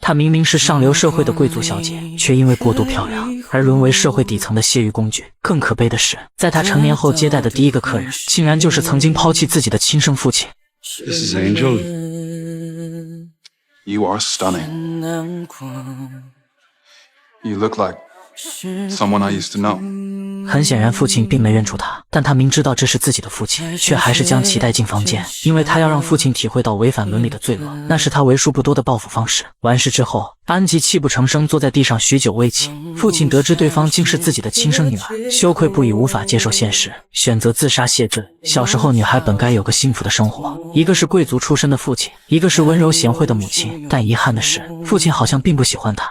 她明明是上流社会的贵族小姐，却因为过度漂亮而沦为社会底层的泄欲工具。更可悲的是，在她成年后接待的第一个客人，竟然就是曾经抛弃自己的亲生父亲。This is Angel. You are stunning. You look like someone I used to know. 很显然，父亲并没认出他，但他明知道这是自己的父亲，却还是将其带进房间，因为他要让父亲体会到违反伦理的罪恶，那是他为数不多的报复方式。完事之后，安吉泣不成声坐在地上许久未起。父亲得知对方竟是自己的亲生女儿，羞愧不已，无法接受现实，选择自杀谢罪。小时候，女孩本该有个幸福的生活，一个是贵族出身的父亲，一个是温柔贤惠的母亲，但遗憾的是，父亲好像并不喜欢她。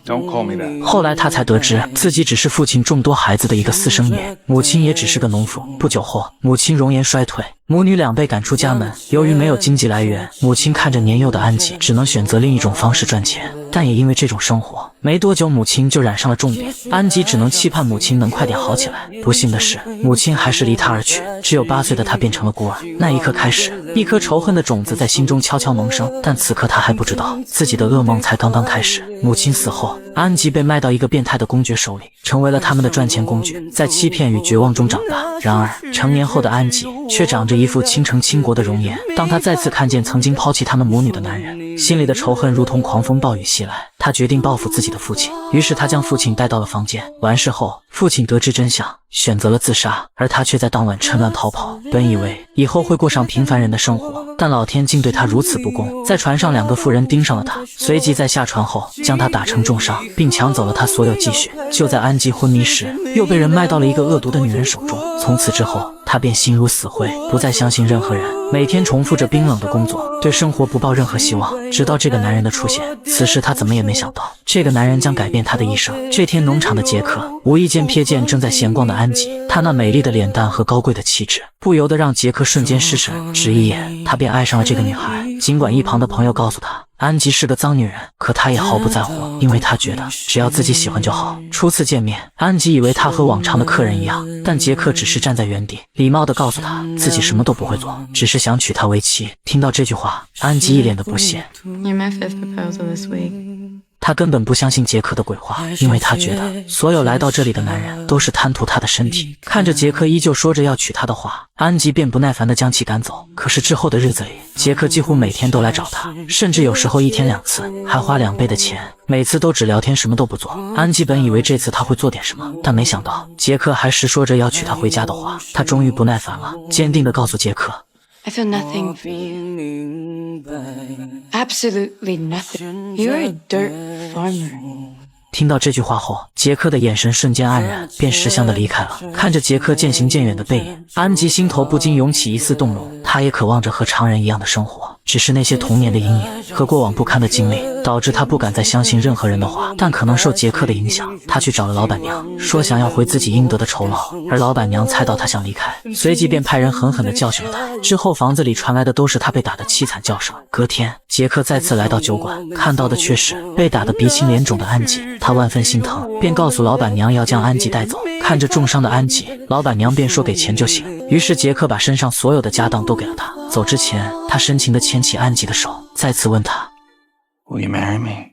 Don't call me that. 后来他才得知，自己只是父亲众多孩子的一个私生女，母亲也只是个农妇。不久后，母亲容颜衰退，母女俩被赶出家门。由于没有经济来源，母亲看着年幼的安吉，只能选择另一种方式赚钱。但也因为这种生活，没多久母亲就染上了重病，安吉只能期盼母亲能快点好起来。不幸的是，母亲还是离他而去，只有8岁的他变成了孤儿。那一刻开始，一颗仇恨的种子在心中悄悄萌生，但此刻他还不知道，自己的噩梦才刚刚开始。母亲死后，安吉被卖到一个变态的公爵手里，成为了他们的赚钱工具，在欺骗与绝望中长大。然而，成年后的安吉却长着一副倾城倾国的容颜。当他再次看见曾经抛弃他们母女的男人，心里的仇恨如同狂风暴雨袭来。他决定报复自己的父亲，于是他将父亲带到了房间。完事后，父亲得知真相，选择了自杀，而他却在当晚趁乱逃跑。本以为以后会过上平凡人的生活，但老天竟对他如此不公。在船上，2个妇人盯上了他，随即在下船后将他打成重伤，并抢走了他所有积蓄。就在安吉昏迷时，又被人卖到了一个恶毒的女人手中。从此之后，他便心如死灰，不再相信任何人，每天重复着冰冷的工作，对生活不抱任何希望。直到这个男人的出现，此时他怎么也没想到，这个男人将改变他的一生。这天，农场的杰克无意间瞥见正在闲逛的安吉，他那美丽的脸蛋和高贵的气质，不由得让杰克瞬间失神。只一眼，他便爱上了这个女孩。尽管一旁的朋友告诉他，安吉是个脏女人，可他也毫不在乎，因为他觉得只要自己喜欢就好。初次见面，安吉以为他和往常的客人一样，但杰克只是站在原地，礼貌地告诉他自己什么都不会做，只是想娶她为妻。听到这句话，安吉一脸的不屑。You're my 5th proposal this week. 他根本不相信杰克的鬼话，因为他觉得所有来到这里的男人都是贪图他的身体。看着杰克依旧说着要娶她的话，安吉便不耐烦地将其赶走。可是之后的日子里，杰克几乎每天都来找他，甚至有时候1天2次，还花2倍的钱，每次都只聊天，什么都不做。安吉本以为这次他会做点什么，但没想到杰克还是说着要娶她回家的话。他终于不耐烦了，坚定地告诉杰克， I feel nothing. Absolutely nothing. You're a dirt farmer. 听到这句话后，杰克的眼神瞬间黯然，便识相地离开了。看着杰克渐行渐远的背影，安吉心头不禁涌起一丝动容。他也渴望着和常人一样的生活，只是那些童年的阴影和过往不堪的经历，导致他不敢再相信任何人的话。但可能受杰克的影响，他去找了老板娘，说想要回自己应得的酬劳。而老板娘猜到他想离开，随即便派人狠狠地教训了他。之后房子里传来的都是他被打的凄惨叫声。隔天，杰克再次来到酒馆，看到的却是被打得鼻青脸肿的安吉。他万分心疼，便告诉老板娘要将安吉带走。看着重伤的安吉，老板娘便说给钱就行。于是杰克把身上所有的家当都给了他。走之前，他深情地牵起安吉的手，再次问他 Will you marry me?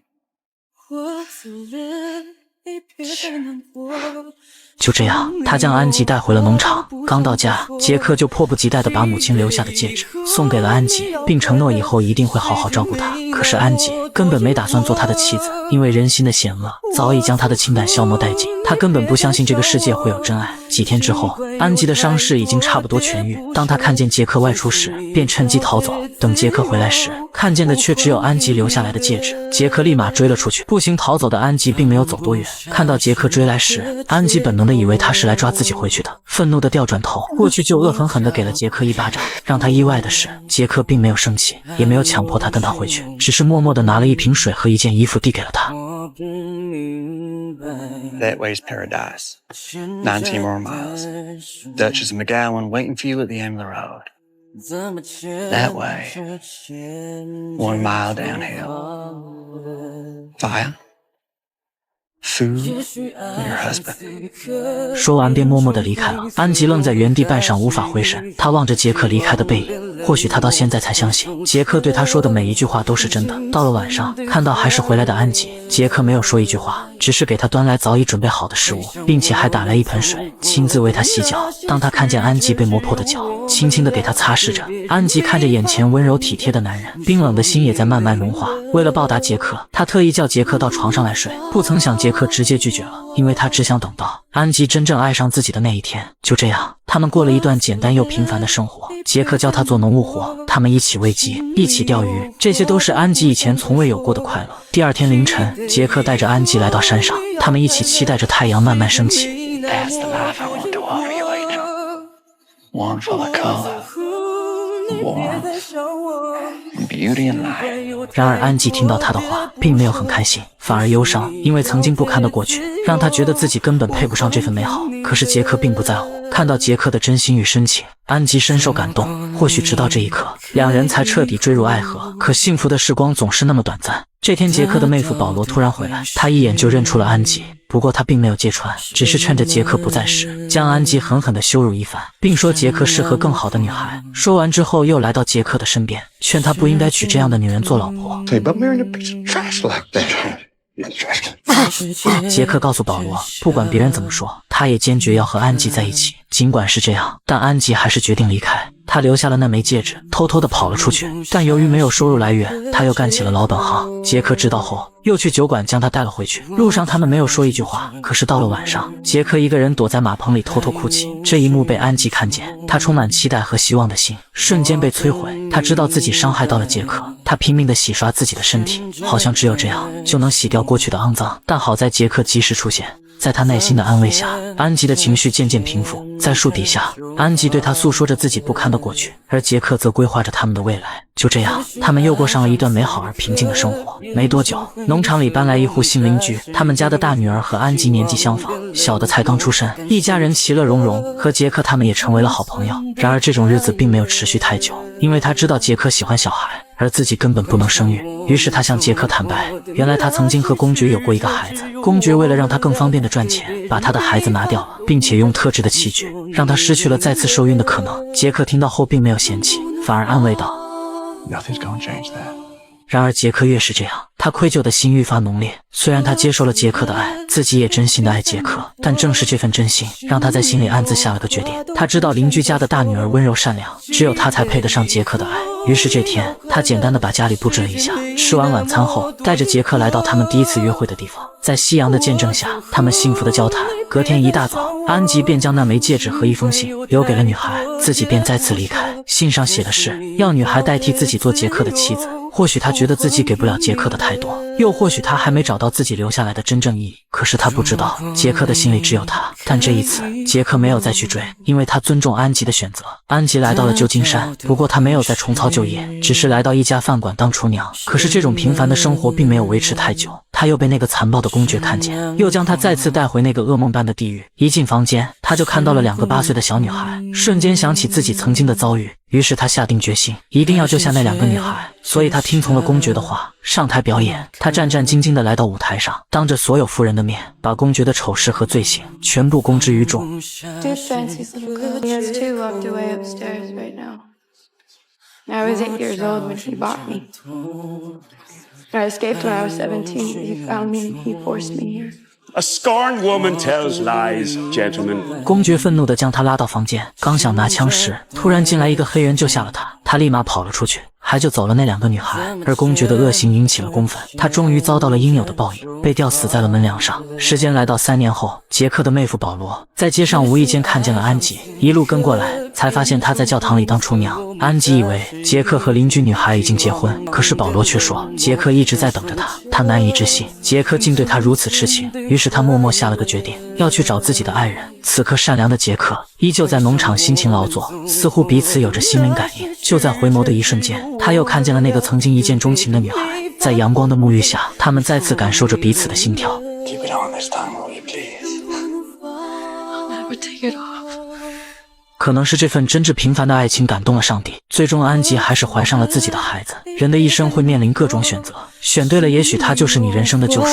就这样，他将安吉带回了农场。刚到家，杰克就迫不及待地把母亲留下的戒指送给了安吉，并承诺以后一定会好好照顾她。可是安吉根本没打算做他的妻子，因为人心的险恶早已将他的情感消磨殆尽。他根本不相信这个世界会有真爱。几天之后，安吉的伤势已经差不多痊愈。当他看见杰克外出时，便趁机逃走。等杰克回来时，看见的却只有安吉留下来的戒指。杰克立马追了出去。步行逃走的安吉并没有走多远，看到杰克追来时，安吉本能的以为他是来抓自己回去的，愤怒的调转头过去就恶狠狠地给了杰克一巴掌。让他意外的是，杰克并没有生气，也没有强迫他跟他回去，只是默默地拿了一瓶水和一件衣服递给了他。That way's paradise. 19 more miles. Duchess of McGowan waiting for you at the end of the road. That way. 1 mile downhill. Fire? food, your husband. 说完便默默地离开了。安吉愣在原地半晌无法回神，他望着杰克离开的背影，或许他到现在才相信杰克对他说的每一句话都是真的。到了晚上，看到还是回来的安吉，杰克没有说一句话，只是给他端来早已准备好的食物，并且还打来一盆水，亲自为他洗脚。当他看见安吉被磨破的脚，轻轻地给他擦拭着。安吉看着眼前温柔体贴的男人，冰冷的心也在慢慢融化。为了报答杰克，他特意叫杰克到床上来睡，不曾想杰克直接拒绝了，因为他只想等到安吉真正爱上自己的那一天。就这样，他们过了一段简单又平凡的生活。杰克教他做农务活，他们一起喂鸡，一起钓鱼，这些都是安吉以前从未有过的快乐。第二天凌晨，杰克带着安吉来到山上，他们一起期待着太阳慢慢升起。 That's the life I want to offer you, Angel. One full of color, warmth, and beauty and light. 然而安吉听到他的话，并没有很开心，反而忧伤，因为曾经不堪的过去让他觉得自己根本配不上这份美好。可是杰克并不在乎，看到杰克的真心与深情，安吉深受感动。或许直到这一刻，两人才彻底坠入爱河。可幸福的时光总是那么短暂。这天，杰克的妹夫保罗突然回来，他一眼就认出了安吉，不过他并没有揭穿，只是趁着杰克不在时，将安吉狠狠地羞辱一番，并说杰克适合更好的女孩。说完之后，又来到杰克的身边，劝他不应该娶这样的女人做老婆。 Hey, but marrying a piece of trash like that. You're trash. 杰克告诉保罗，不管别人怎么说，他也坚决要和安吉在一起。尽管是这样，但安吉还是决定离开。他留下了那枚戒指，偷偷地跑了出去。但由于没有收入来源，他又干起了老本行。杰克知道后，又去酒馆将他带了回去。路上他们没有说一句话。可是到了晚上，杰克一个人躲在马棚里偷偷哭泣。这一幕被安吉看见，他充满期待和希望的心瞬间被摧毁。他知道自己伤害到了杰克，他拼命地洗刷自己的身体，好像只有这样就能洗掉过去的肮脏。但好在杰克及时出现。 在他耐心的安慰下，安吉的情绪渐渐平复。在树底下，安吉对他诉说着自己不堪的过去，而杰克则规划着他们的未来。就这样，他们又过上了一段美好而平静的生活。没多久，农场里搬来一户新邻居，他们家的大女儿和安吉年纪相仿，小的才刚出生，一家人其乐融融，和杰克他们也成为了好朋友。然而，这种日子并没有持续太久，因为他知道杰克喜欢小孩，而自己根本不能生育。于是他向杰克坦白，原来他曾经和公爵有过一个孩子，公爵为了让他更方便的赚钱，把他的孩子拿掉了，并且用特制的器具让他失去了再次受孕的可能。杰克听到后并没有嫌弃，反而安慰道 Nothing's gonna change that. 然而杰克越是这样，他愧疚的心愈发浓烈。虽然他接受了杰克的爱，自己也真心的爱杰克，但正是这份真心，让他在心里暗自下了个决定。他知道邻居家的大女儿温柔善良，只有他才配得上杰克的爱。于是这天，他简单的把家里布置了一下。吃完晚餐后，带着杰克来到他们第一次约会的地方。在夕阳的见证下，他们幸福的交谈。隔天一大早，安吉便将那枚戒指和一封信留给了女孩，自己便再次离开。信上写的是要女孩代替自己做杰克的妻子。或许他觉得自己给不了杰克的太多，又或许他还没找到自己留下来的真正意义。可是他不知道，杰克的心里只有他。但这一次，杰克没有再去追，因为他尊重安吉的选择。安吉来到了旧金山，不过他没有再重操旧业，只是来到一家饭馆当厨娘。可是这种平凡的生活并没有维持太久，他又被那个残暴的公爵看见，又将他再次带回那个噩梦般的地狱。一进房间，他就看到了2个8岁的小女孩，瞬间想起自己曾经的遭遇。于是他下定决心，一定要救下那2个女孩。所以他听从了公爵的话，上台表演。他战战兢兢地来到舞台上，当着所有妇人的面，把公爵的丑事和罪行全部公之于众。 Dude, Fancy's little girl. He has 2 locked away upstairs right now. I was 8 years old when he bought me. I escaped when I was 17. He found me and he forced me here. A scorned woman tells lies, gentlemen. 公爵愤怒地将他拉到房间，刚想拿枪时，突然进来一个黑人救下了他。他立马跑了出去，还救走了那2个女孩。而公爵的恶行引起了公愤，他终于遭到了应有的报应，被吊死在了门梁上。时间来到3年后，杰克的妹夫保罗在街上无意间看见了安吉，一路跟过来，才发现他在教堂里当厨娘。安吉以为杰克和邻居女孩已经结婚，可是保罗却说杰克一直在等着他。他难以置信杰克竟对他如此痴情，于是他默默下了个决定，要去找自己的爱人。此刻善良的杰克依旧在农场辛勤劳作，似乎彼此有着心灵感应。就在回眸的一瞬间，他又看见了那个曾经一见钟情的女孩。在阳光的沐浴下，他们再次感受着彼此的心跳。 Keep it on this time, will you please? I'll never take it off. 可能是这份真挚平凡的爱情感动了上帝，最终安吉还是怀上了自己的孩子。人的一生会面临各种选择，选对了，也许他就是你人生的救赎。